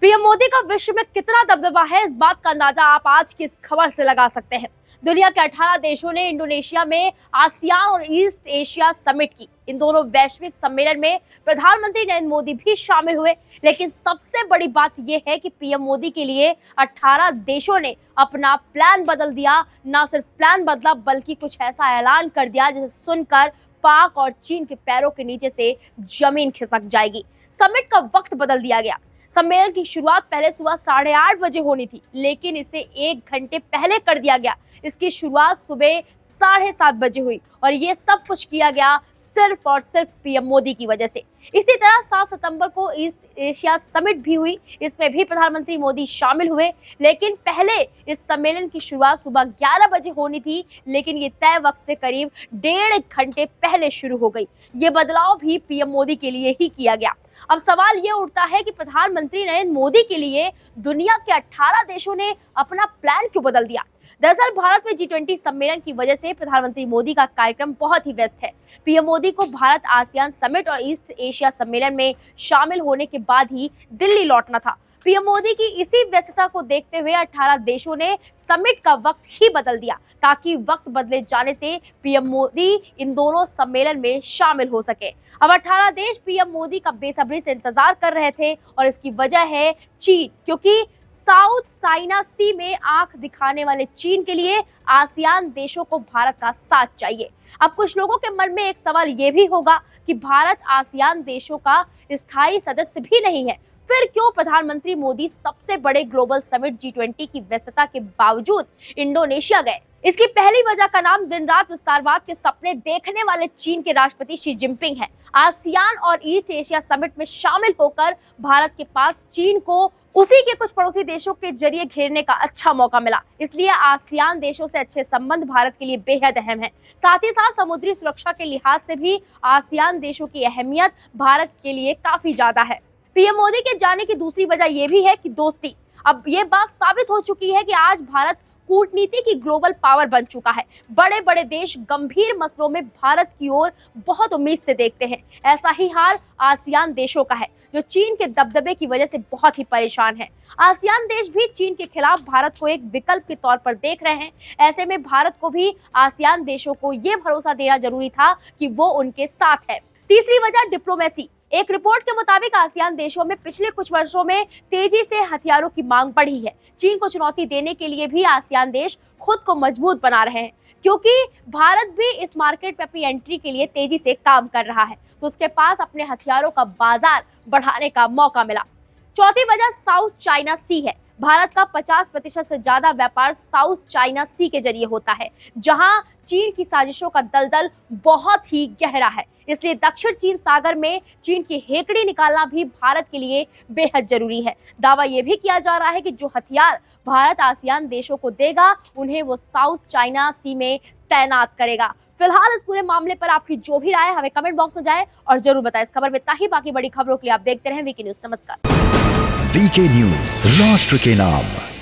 PM Modi का विश्व में कितना दबदबा है, इस बात का अंदाजा आप आज की इस खबर से लगा सकते हैं। दुनिया के 18 देशों ने इंडोनेशिया में आसियान और ईस्ट एशिया समिट की। इन दोनों वैश्विक सम्मेलन में प्रधानमंत्री नरेंद्र मोदी भी शामिल हुए। लेकिन सबसे बड़ी बात यह है कि पीएम मोदी के लिए 18 देशों ने अपना प्लान बदल दिया। ना सिर्फ प्लान बदला, बल्कि कुछ ऐसा ऐलान कर दिया जिसे सुनकर पाक और चीन के पैरों के नीचे से जमीन खिसक जाएगी। समिट का वक्त बदल दिया गया। सम्मेलन की शुरुआत पहले सुबह 8:30 बजे होनी थी, लेकिन इसे 1 घंटे पहले कर दिया गया। इसकी शुरुआत सुबह 7:30 बजे हुई और ये सब कुछ किया गया सिर्फ और सिर्फ पीएम मोदी की वजह से। इसी तरह 7 सितंबर को ईस्ट एशिया समिट भी हुई। इसमें भी प्रधानमंत्री मोदी शामिल हुए। लेकिन पहले इस सम्मेलन की शुरुआत सुबह 11 बजे होनी थी, लेकिन ये तय वक्त से करीब 1.5 घंटे पहले शुरू हो गई। ये बदलाव भी पीएम मोदी के लिए ही किया गया। अब सवाल ये उठता है कि प्रधानमंत्री नरेंद्र मोदी के लिए दुनिया के 18 देशों ने अपना प्लान क्यों बदल दिया। दरअसल भारत में G20 सम्मेलन की वजह से प्रधानमंत्री मोदी का कार्यक्रम बहुत ही व्यस्त है। पीएम मोदी को भारत आसियान समिट और ईस्ट एशिया सम्मेलन में शामिल होने के बाद ही दिल्ली लौटना था। पीएम मोदी की इसी व्यस्तता को देखते हुए 18 देशों ने समिट का वक्त ही बदल दिया, ताकि वक्त बदले जाने से पीएम मोदी इन दोनों सम्मेलन में शामिल हो सके। अब 18 देश पीएम मोदी का बेसब्री से इंतजार कर रहे थे और इसकी वजह है चीन, क्योंकि साउथ चाइना सी में आंख दिखाने वाले चीन के लिए आसियान देशों को भारत का साथ चाहिए। अब कुछ लोगों के मन में एक सवाल ये भी होगा कि भारत आसियान देशों का स्थायी सदस्य भी नहीं है, फिर क्यों प्रधानमंत्री मोदी सबसे बड़े ग्लोबल समिट G20 की व्यस्तता के बावजूद इंडोनेशिया गए। इसकी पहली वजह का नाम दिन रात विस्तारवाद के सपने देखने वाले चीन के राष्ट्रपति शी जिनपिंग है। आसियान और ईस्ट एशिया समिट में शामिल होकर भारत के पास चीन को उसी के कुछ पड़ोसी देशों के जरिए घेरने का अच्छा मौका मिला। इसलिए आसियान देशों से अच्छे संबंध भारत के लिए बेहद अहम है। साथ ही साथ समुद्री सुरक्षा के लिहाज से भी आसियान देशों की अहमियत भारत के लिए काफी ज्यादा है। पीएम मोदी के जाने की दूसरी वजह यह भी है कि दोस्ती। अब ये बात साबित हो चुकी है कि आज भारत कूटनीति की ग्लोबल पावर बन चुका है। बड़े बड़े देश गंभीर मसलों में भारत की ओर बहुत उम्मीद से देखते हैं। ऐसा ही हाल आसियान देशों का है, जो चीन के दबदबे की वजह से बहुत ही परेशान है। आसियान देश भी चीन के खिलाफ भारत को एक विकल्प के तौर पर देख रहे हैं। ऐसे में भारत को भी आसियान देशों को ये भरोसा देना जरूरी था कि वो उनके साथ है। तीसरी वजह डिप्लोमेसी। एक रिपोर्ट के मुताबिक आसियान देशों में पिछले कुछ वर्षों में तेजी से हथियारों की मांग बढ़ी है। चीन को चुनौती देने के लिए भी आसियान देश खुद को मजबूत बना रहे हैं, क्योंकि भारत भी इस मार्केट में अपनी एंट्री के लिए तेजी से काम कर रहा है, तो उसके पास अपने हथियारों का बाजार बढ़ाने का मौका मिला। चौथी वजह साउथ चाइना सी है। भारत का 50% से ज्यादा व्यापार साउथ चाइना सी के जरिए होता है, जहां चीन की साजिशों का दलदल बहुत ही गहरा है। इसलिए दक्षिण चीन सागर में चीन की हेकड़ी निकालना भी भारत के लिए बेहद जरूरी है। दावा यह भी किया जा रहा है कि जो हथियार भारत आसियान देशों को देगा, उन्हें वो साउथ चाइना सी में तैनात करेगा। फिलहाल इस पूरे मामले पर आपकी जो भी राय है, हमें कमेंट बॉक्स में जाए और जरूर बताएं। इस खबर में इतना ही। बाकी बड़ी खबरों के लिए आप देखते रहें वीके न्यूज। नमस्कार। वीके न्यूज, राष्ट्र के नाम।